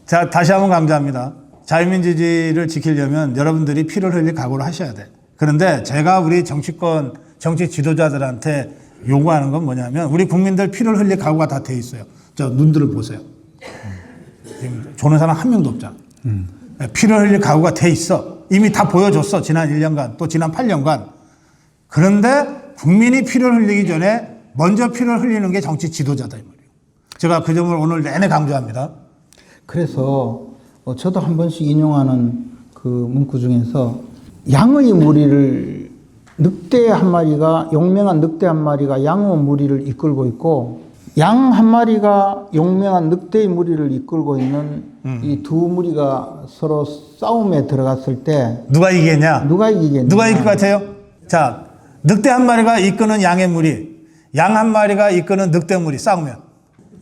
자, 다시 한번 강조합니다. 자유민주주의를 지키려면 여러분들이 피를 흘릴 각오를 하셔야 돼. 그런데 제가 우리 정치권, 정치 지도자들한테 요구하는 건 뭐냐면 우리 국민들 피를 흘릴 각오가 다 돼 있어요. 저 눈들을 보세요. 지금 조는 사람 한 명도 없잖아. 피를 흘릴 각오가 돼 있어. 이미 다 보여줬어. 지난 1년간 또 지난 8년간. 그런데 국민이 피를 흘리기 전에 먼저 피를 흘리는 게 정치 지도자다 이 말이에요. 제가 그 점을 오늘 내내 강조합니다. 그래서 저도 한 번씩 인용하는 그 문구 중에서 양의 무리를 늑대 한 마리가 용맹한 늑대 한 마리가 양의 무리를 이끌고 있고 양 한 마리가 용맹한 늑대의 무리를 이끌고 있는 이 두 무리가 서로 싸움에 들어갔을 때 누가 이기겠냐? 누가 이기겠냐? 누가 이길 것 같아요? 자, 늑대 한 마리가 이끄는 양의 무리, 양 한 마리가 이끄는 늑대 무리 싸우면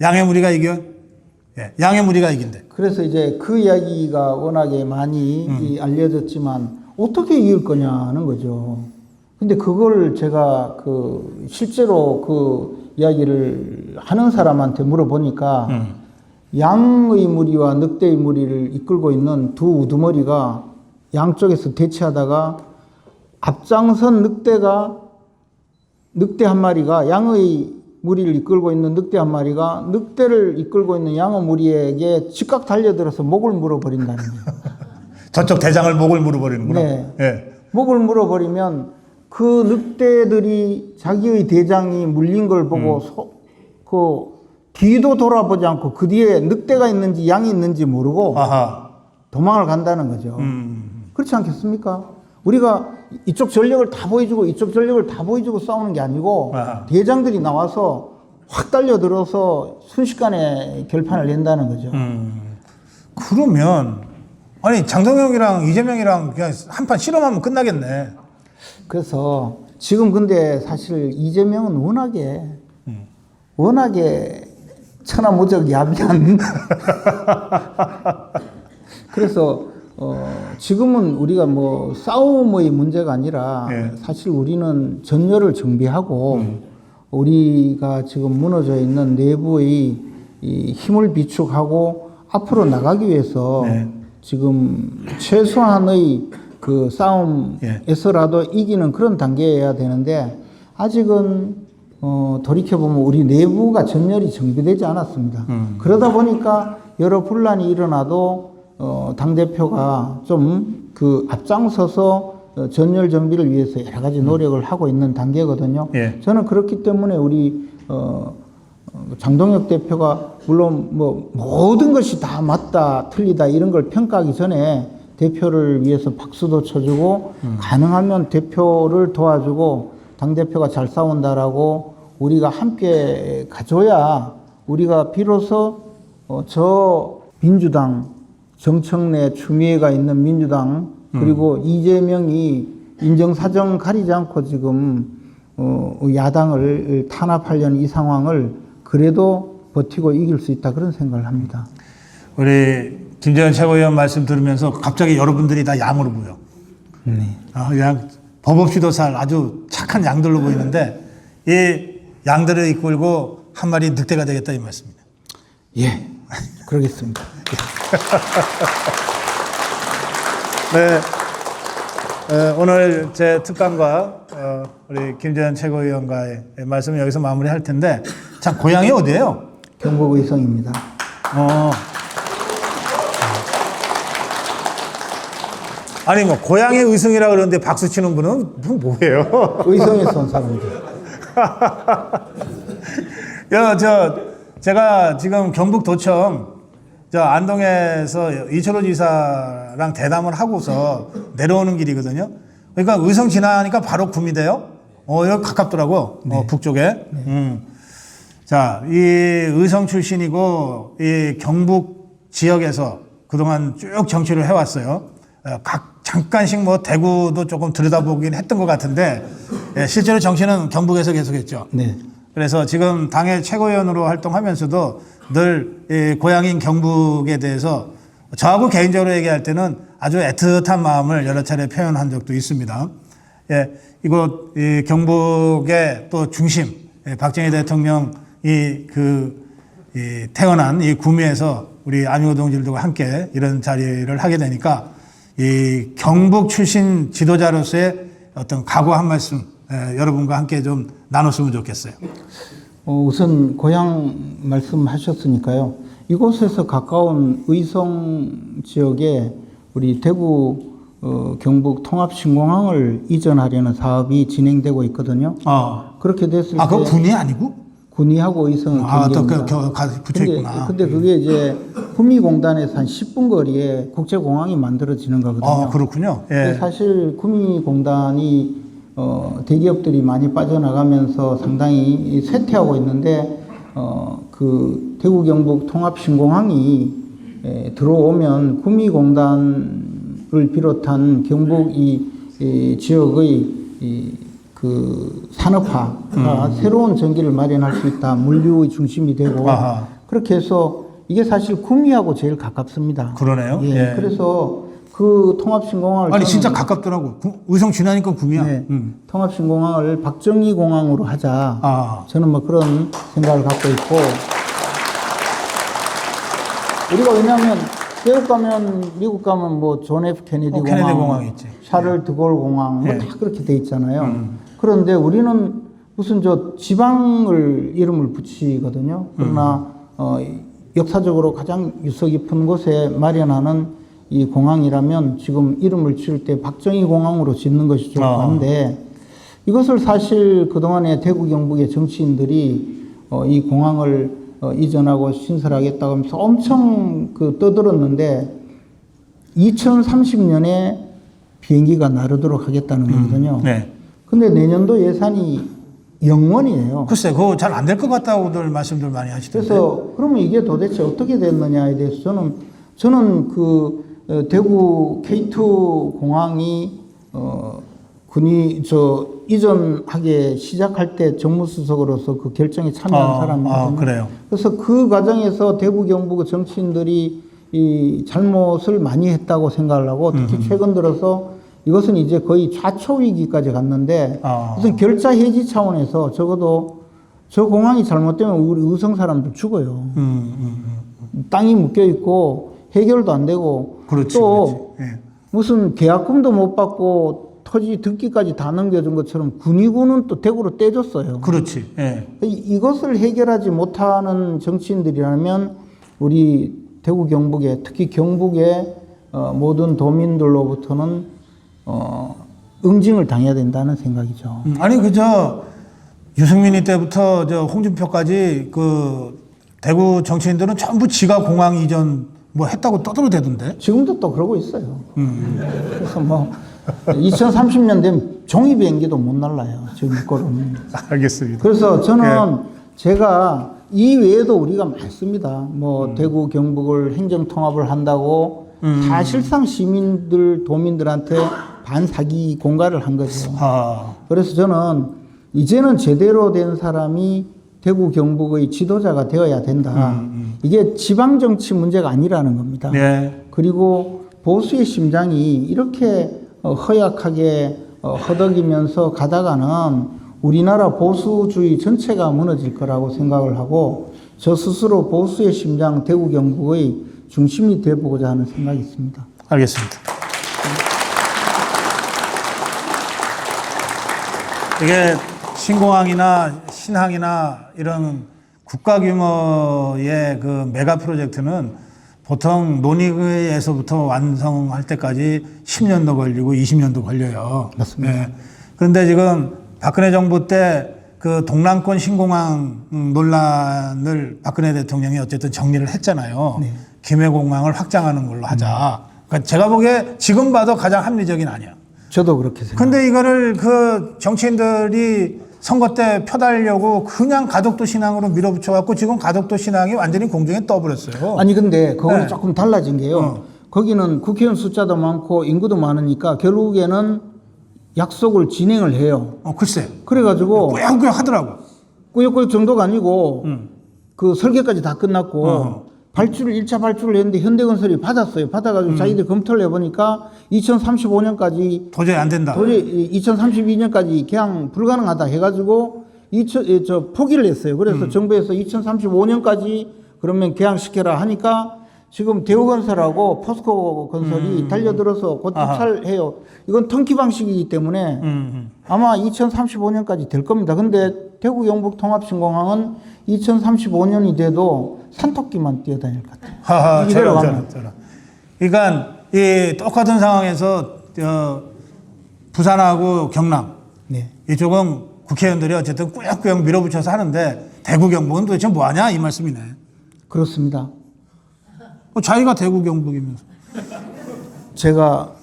양의 무리가 이겨? 예, 양의 무리가 이긴대. 그래서 이제 그 이야기가 워낙에 많이 알려졌지만 어떻게 이길 거냐는 거죠. 근데 그걸 제가 그 실제로 그 이야기를 하는 사람한테 물어보니까 양의 무리와 늑대의 무리를 이끌고 있는 두 우두머리가 양쪽에서 대치하다가 앞장선 늑대 한 마리가 양의 무리를 이끌고 있는 늑대 한 마리가 늑대를 이끌고 있는 양의 무리에게 즉각 달려들어서 목을 물어버린다는 거예요. 저쪽 대장을 목을 물어버리는구나. 네. 예. 목을 물어버리면 그 늑대들이 자기의 대장이 물린 걸 보고 그 뒤도 돌아보지 않고 그 뒤에 늑대가 있는지 양이 있는지 모르고 아하. 도망을 간다는 거죠. 그렇지 않겠습니까? 우리가 이쪽 전력을 다 보여주고 이쪽 전력을 다 보여주고 싸우는 게 아니고 아하. 대장들이 나와서 확 달려들어서 순식간에 결판을 낸다는 거죠. 그러면 아니 장동혁이랑 이재명이랑 그냥 한판 실험하면 끝나겠네. 그래서 지금 근데 사실 이재명은 워낙에 천하무적 야비한 그래서 지금은 우리가 뭐 싸움의 문제가 아니라 예. 사실 우리는 전열을 정비하고 우리가 지금 무너져 있는 내부의 이 힘을 비축하고 앞으로 나가기 위해서 네. 지금 최소한의 그 싸움에서라도 이기는 그런 단계여야 되는데 아직은 돌이켜보면 우리 내부가 전열이 정비되지 않았습니다. 그러다 보니까 여러 분란이 일어나도 당대표가 좀 그 앞장서서 전열 정비를 위해서 여러 가지 노력을 하고 있는 단계거든요. 예. 저는 그렇기 때문에 우리 장동혁 대표가 물론 뭐 모든 것이 다 맞다 틀리다 이런 걸 평가하기 전에 대표를 위해서 박수도 쳐주고 가능하면 대표를 도와주고 당대표가 잘 싸운다라고 우리가 함께 가줘야 우리가 비로소 저 민주당 정청래 추미애가 있는 민주당 그리고 이재명이 인정사정 가리지 않고 지금 야당을 탄압하려는 이 상황을 그래도 버티고 이길 수 있다 그런 생각을 합니다. 우리 김재현 최고위원 말씀 들으면서 갑자기 여러분들이 다 양으로 보여. 네. 그냥 법 없이도 살 아주 착한 양들로 보이는데 이 양들을 이끌고 한 마리 늑대가 되겠다 이 말씀입니다. 예, 그러겠습니다. 네, 오늘 제 특강과 우리 김재현 최고위원과의 말씀을 여기서 마무리할 텐데 참 고향이 어디예요? 경북 의성입니다. 아니 뭐 고향이 의성이라 그러는데 박수 치는 분은 뭐예요? 의성에서 온 사람들. 제가 지금 경북도청 안동에서 이철호 지사랑 대담을 하고서 내려오는 길이거든요. 그러니까 의성 지나니까 바로 구미대요. 여기 가깝더라고. 네. 북쪽에. 자, 이 의성 출신이고 이 경북 지역에서 그동안 쭉 정치를 해왔어요. 잠깐씩 뭐 대구도 조금 들여다보긴 했던 것 같은데 실제로 정치는 경북에서 계속했죠. 네. 그래서 지금 당의 최고위원으로 활동하면서도 늘 이 고향인 경북에 대해서 저하고 개인적으로 얘기할 때는 아주 애틋한 마음을 여러 차례 표현한 적도 있습니다. 예, 이곳 이 경북의 또 중심, 박정희 대통령이 태어난 이 구미에서 우리 안희고 동지들과 함께 이런 자리를 하게 되니까 이 경북 출신 지도자로서의 어떤 각오 한 말씀 여러분과 함께 좀 나눴으면 좋겠어요. 우선 고향 말씀하셨으니까요. 이곳에서 가까운 의성 지역에 우리 대구 경북 통합신공항을 이전하려는 사업이 진행되고 있거든요. 그렇게 됐을 때 그거 군이 아니고? 군위하고 의성은 또 경계입니다. 붙여 있구나. 근데 그게 이제 구미공단에서 한 10분 거리에 국제공항이 만들어지는 거거든요. 그렇군요. 근데 예. 사실 구미공단이 대기업들이 많이 빠져나가면서 상당히 쇠퇴하고 있는데 그 대구 경북 통합신공항이 들어오면 구미공단을 비롯한 경북 이 지역의 그 산업화가 새로운 전기를 마련할 수 있다. 물류의 중심이 되고 그렇게 해서 이게 사실 구미하고 제일 가깝습니다. 그러네요. 예. 그래서 그 통합신공항을 아니 진짜 가깝더라고. 의성 지나니까 구미야. 네, 통합신공항을 박정희 공항으로 하자. 저는 뭐 그런 생각을 갖고 있고 우리가 왜냐하면 외국 가면 미국 가면 뭐 존 F 케네디 공항, 있지. 샤를 드골 공항 뭐 다 그렇게 돼 있잖아요. 그런데 우리는 무슨 저 지방을 이름을 붙이거든요. 그러나 역사적으로 가장 유서 깊은 곳에 마련하는 이 공항이라면 지금 이름을 지을 때 박정희 공항으로 짓는 것이 좋을 것 같은데 이것을 사실 그동안에 대구 경북의 정치인들이 이 공항을 이전하고 신설하겠다고 하면서 엄청 떠들었는데 2030년에 비행기가 나르도록 하겠다는 거거든요. 네. 근데 내년도 예산이 0원이에요. 글쎄, 그거 잘 안 될 것 같다고들 말씀들 많이 하시던데. 그래서 그러면 이게 도대체 어떻게 됐느냐에 대해서 저는 그 대구 K2 공항이 군이 이전하게 시작할 때 정무수석으로서 그 결정에 참여한 사람이거든요. 그래요. 그래서 그 과정에서 대구 경북 정치인들이 이 잘못을 많이 했다고 생각을 하고 특히 최근 들어서 이것은 이제 거의 좌초 위기까지 갔는데 무슨 결자 해지 차원에서 적어도 저 공항이 잘못되면 우리 의성 사람들 죽어요. 땅이 묶여 있고 해결도 안 되고 그렇지, 또 그렇지. 예. 무슨 계약금도 못 받고 토지 등기까지 다 넘겨준 것처럼 군의군은 또 대구로 떼줬어요. 그렇지. 예. 이것을 해결하지 못하는 정치인들이라면 우리 대구 경북에 특히 경북의 모든 도민들로부터는 응징을 당해야 된다는 생각이죠. 아니 그저 유승민이 때부터 저 홍준표까지 그 대구 정치인들은 전부 지가 공항 이전 뭐 했다고 떠들어대던데. 지금도 또 그러고 있어요. 그래서 뭐 2030년 되면 종이 비행기도 못 날라요. 지금 거는. 알겠습니다. 그래서 저는 제가 이 외에도 우리가 많습니다. 뭐 대구 경북을 행정 통합을 한다고 사실상 시민들 도민들한테 반사기 공갈을 한 거죠. 그래서 저는 이제는 제대로 된 사람이 대구 경북의 지도자가 되어야 된다. 이게 지방 정치 문제가 아니라는 겁니다. 네. 그리고 보수의 심장이 이렇게 허약하게 허덕이면서 가다가는 우리나라 보수주의 전체가 무너질 거라고 생각을 하고 저 스스로 보수의 심장 대구 경북의 중심이 되어보고자 하는 생각이 있습니다. 알겠습니다. 이게 신공항이나 신항이나 이런 국가 규모의 그 메가 프로젝트는 보통 논의에서부터 완성할 때까지 10년도 걸리고 20년도 걸려요. 맞습니다. 네. 그런데 지금 박근혜 정부 때 그 동남권 신공항 논란을 박근혜 대통령이 어쨌든 정리를 했잖아요. 네. 김해공항을 확장하는 걸로 하자. 그러니까 제가 보기에 지금 봐도 가장 합리적인 아니야. 저도 그렇게 생각합니다. 근데 이거를 그 정치인들이 선거 때 펴달려고 그냥 가덕도 신항으로 밀어붙여갖고 지금 가덕도 신항이 완전히 공중에 떠버렸어요. 아니 근데 그거는 네. 조금 달라진 게요. 거기는 국회의원 숫자도 많고 인구도 많으니까 결국에는 약속을 진행을 해요. 글쎄. 그래가지고 꾸역꾸역 하더라고. 꾸역꾸역 정도가 아니고 그 설계까지 다 끝났고 발주를 1차 발주를 했는데 현대건설이 받았어요. 받아가지고 자기들 검토를 해보니까 2035년까지 도저히 안 된다. 도저히 2032년까지 개항 불가능하다 해가지고 포기를 했어요. 그래서 정부에서 2035년까지 그러면 개항시켜라 하니까 지금 대우건설하고 포스코 건설이 달려들어서 곧 입찰해요. 이건 턴키 방식이기 때문에 아마 2035년까지 될 겁니다. 근데 대구 경북 통합신공항은 2035년이 돼도 산토끼만 뛰어다닐 것 같아요. 하하, 이대로 저런. 그러니까 이 똑같은 상황에서 부산하고 경남 네. 이쪽은 국회의원들이 어쨌든 꾸역꾸역 밀어붙여서 하는데 대구 경북은 도대체 뭐하냐 이 말씀이네. 그렇습니다. 자기가 대구 경북이면서. 제가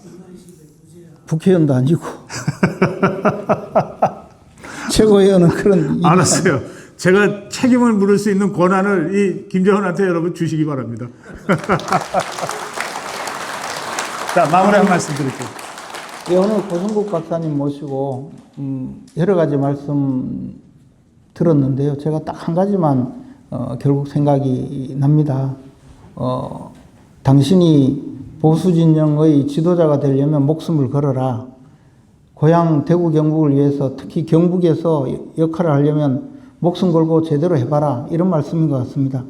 국회의원도 아니고 최고위원은 그런 일이 알았어요. 제가 책임을 물을 수 있는 권한을 이 김재원한테 여러분 주시기 바랍니다. 자, 마무리 한 말씀 드릴게요. 네, 오늘 고성국 박사님 모시고 여러 가지 말씀 들었는데요. 제가 딱 한 가지만 결국 생각이 납니다. 당신이 보수 진영의 지도자가 되려면 목숨을 걸어라. 고향 대구 경북을 위해서 특히 경북에서 역할을 하려면 목숨 걸고 제대로 해봐라. 이런 말씀인 것 같습니다.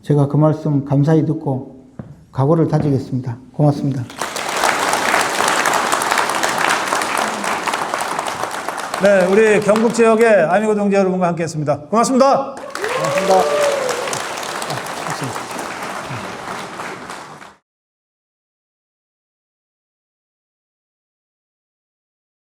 제가 그 말씀 감사히 듣고 각오를 다지겠습니다. 고맙습니다. 네, 우리 경북 지역의 아미고 동지 여러분과 함께했습니다. 고맙습니다. 고맙습니다.